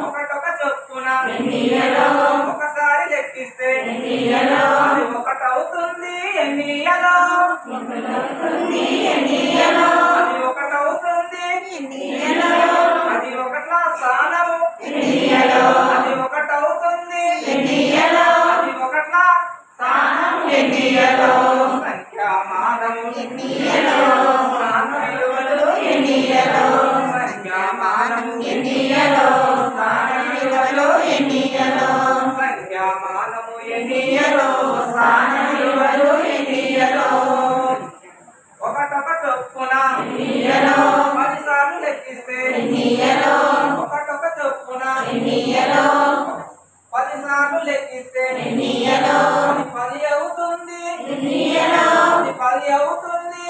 ఒకటొక చొప్పున ఒకసారి లెక్కిస్తే అది ఒకటవుతుంది ఎన్నియలో అది ఒకటవుతుంది అది ఒకట్ల స్థానము అది ఒకటవుతుంది అది ఒకట్ల స్థానము సంఖ్యామానము స్థాన విలువలు సంఖ్యామానము స్థాన విలువలు సంఖ్యామానము స్థాన విలువలు ఒకటొక చొప్పున 10 సార్లు లెక్కిస్తే ఒకటొక చొప్పున 10 సార్లు లెక్కిస్తే అది 10 అవుతుంది అది 10 అవుతుంది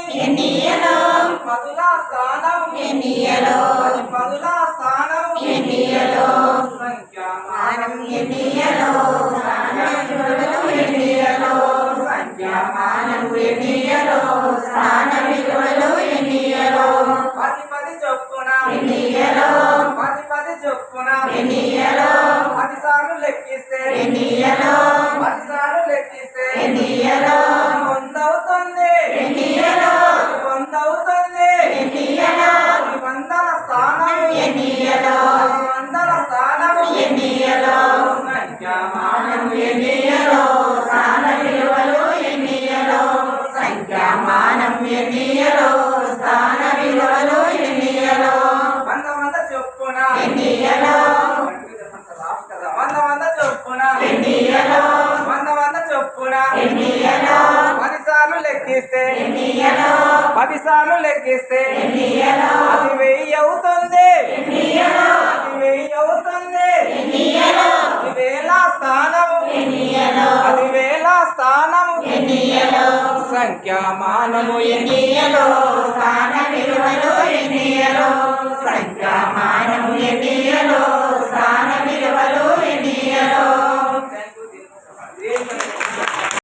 పదుల స్థానం అది పదుల స్థానం సంఖ్యామానం సంఖ్యామానం స్థాన విలువలు 10 చొప్పున 10 చొప్పున 10 సార్లు లెక్కిస్తే 10 సార్లు లెక్కిస్తే 100 అవుతుంది 100 అవుతుంది 100ల స్థానం 100ల స్థానం సంఖ్యామానం స్థాన విలువలు సంఖ్యామానం స్థాన విలువలు 100 చొప్పున 100 చొప్పున 100 చొప్పున 10 సార్లు లెక్కిస్తే 10 సార్లు లెక్కిస్తే అది 1000 అవుతుంది అది 1000 అవుతుంది అది వేల స్థానం అది వేల స్థానం సంఖ్యామానము